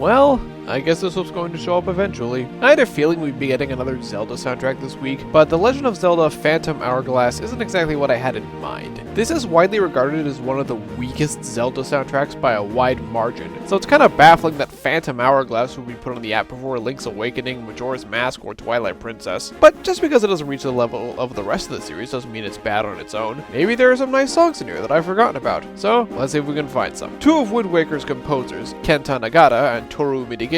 Well, I guess this was going to show up eventually. I had a feeling we'd be getting another Zelda soundtrack this week, but The Legend of Zelda Phantom Hourglass isn't exactly what I had in mind. This is widely regarded as one of the weakest Zelda soundtracks by a wide margin, so it's kind of baffling that Phantom Hourglass would be put on the app before Link's Awakening, Majora's Mask, or Twilight Princess. But just because it doesn't reach the level of the rest of the series doesn't mean it's bad on its own. Maybe there are some nice songs in here that I've forgotten about, so let's see if we can find some. Two of Wind Waker's composers, Kenta Nagata and Toru Minegishi,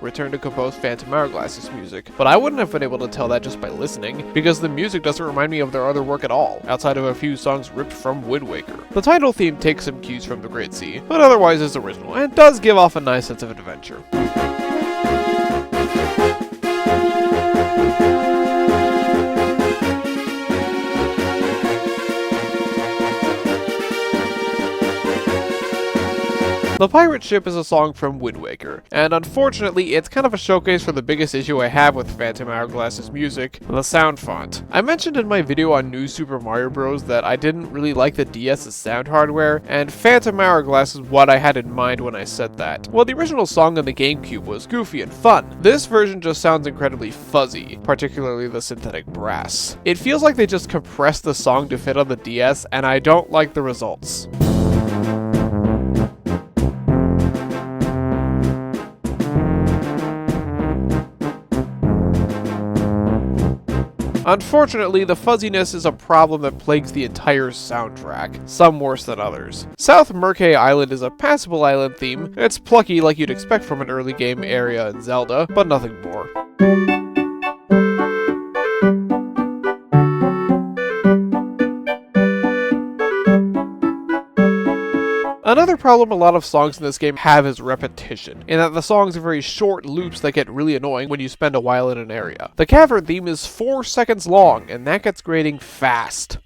returned to compose Phantom Hourglass's music, but I wouldn't have been able to tell that just by listening, because the music doesn't remind me of their other work at all, outside of a few songs ripped from Wind Waker. The title theme takes some cues from the Great Sea, but otherwise is original, and does give off a nice sense of adventure. The Pirate Ship is a song from Wind Waker, and unfortunately it's kind of a showcase for the biggest issue I have with Phantom Hourglass's music, the sound font. I mentioned in my video on New Super Mario Bros. That I didn't really like the DS's sound hardware, and Phantom Hourglass is what I had in mind when I said that. Well, the original song on the GameCube was goofy and fun. This version just sounds incredibly fuzzy, particularly the synthetic brass. It feels like they just compressed the song to fit on the DS, and I don't like the results. Unfortunately, the fuzziness is a problem that plagues the entire soundtrack, some worse than others. South Murkay Island is a passable island theme. It's plucky like you'd expect from an early game area in Zelda, but nothing more. Another problem a lot of songs in this game have is repetition, in that the songs are very short loops that get really annoying when you spend a while in an area. The cavern theme is 4 seconds long, and that gets grating fast.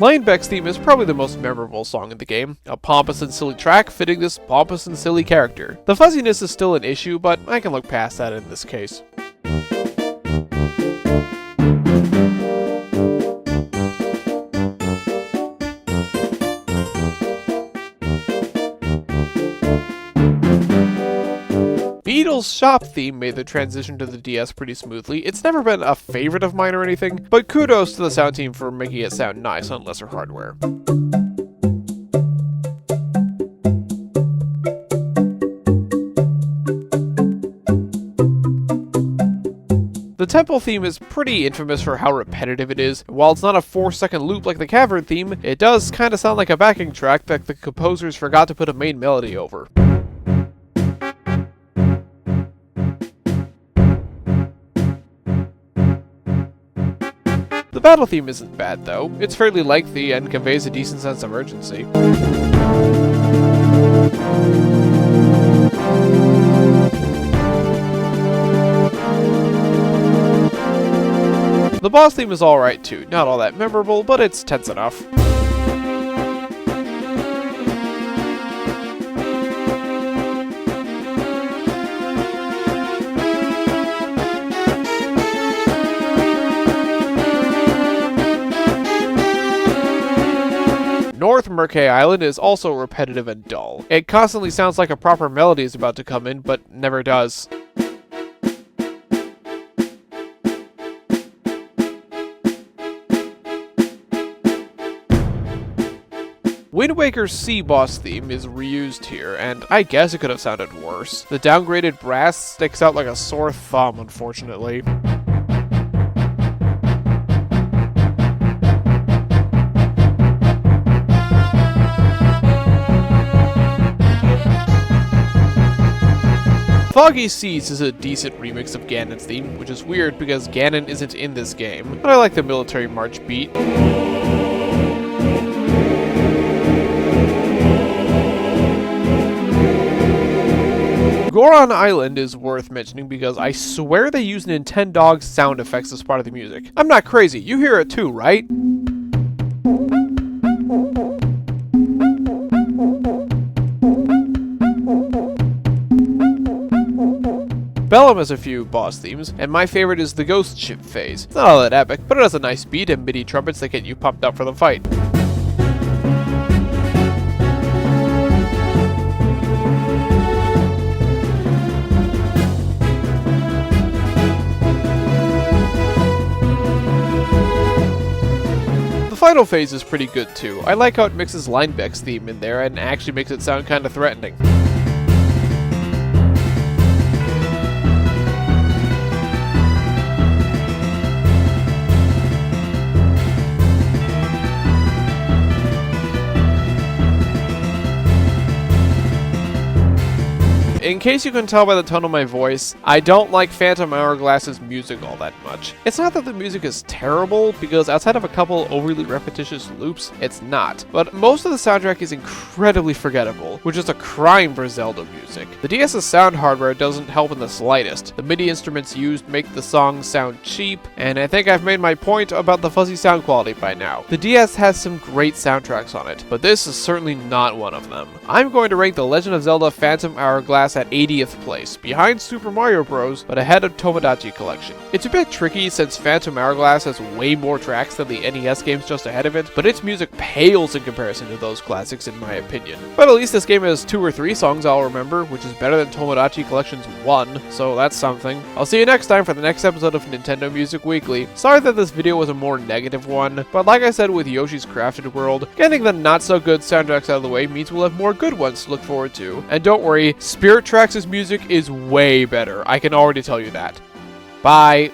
Linebeck's theme is probably the most memorable song in the game, a pompous and silly track fitting this pompous and silly character. The fuzziness is still an issue, but I can look past that in this case. Beatles' shop theme made the transition to the DS pretty smoothly. It's never been a favorite of mine or anything, but kudos to the sound team for making it sound nice on lesser hardware. The temple theme is pretty infamous for how repetitive it is. While it's not a 4-second loop like the cavern theme, it does kinda sound like a backing track that the composers forgot to put a main melody over. The battle theme isn't bad though. It's fairly lengthy and conveys a decent sense of urgency. The boss theme is alright too, not all that memorable, but it's tense enough. North Murkay Island is also repetitive and dull. It constantly sounds like a proper melody is about to come in, but never does. Wind Waker's Sea Boss theme is reused here, and I guess it could have sounded worse. The downgraded brass sticks out like a sore thumb, unfortunately. Foggy Seas is a decent remix of Ganon's theme, which is weird because Ganon isn't in this game, but I like the military march beat. Goron Island is worth mentioning because I swear they use Nintendog sound effects as part of the music. I'm not crazy, you hear it too, right? Bellum has a few boss themes, and my favorite is the Ghost Ship phase. It's not all that epic, but it has a nice beat and MIDI trumpets that get you pumped up for the fight. final phase is pretty good too. I like how it mixes Linebeck's theme in there and actually makes it sound kinda threatening. In case you can tell by the tone of my voice, I don't like Phantom Hourglass's music all that much. It's not that the music is terrible, because outside of a couple overly repetitious loops, it's not. But most of the soundtrack is incredibly forgettable, which is a crime for Zelda music. The DS's sound hardware doesn't help in the slightest. The MIDI instruments used make the songs sound cheap, and I think I've made my point about the fuzzy sound quality by now. The DS has some great soundtracks on it, but this is certainly not one of them. I'm going to rank The Legend of Zelda Phantom Hourglass at 80th place, behind Super Mario Bros, but ahead of Tomodachi Collection. It's a bit tricky since Phantom Hourglass has way more tracks than the NES games just ahead of it, but its music pales in comparison to those classics in my opinion. But at least this game has 2 or 3 songs I'll remember, which is better than Tomodachi Collection's 1, so that's something. I'll see you next time for the next episode of Nintendo Music Weekly. Sorry that this video was a more negative one, but like I said with Yoshi's Crafted World, getting the not so good soundtracks out of the way means we'll have more good ones to look forward to. And don't worry, Spirit Tracks' music is way better. I can already tell you that. Bye.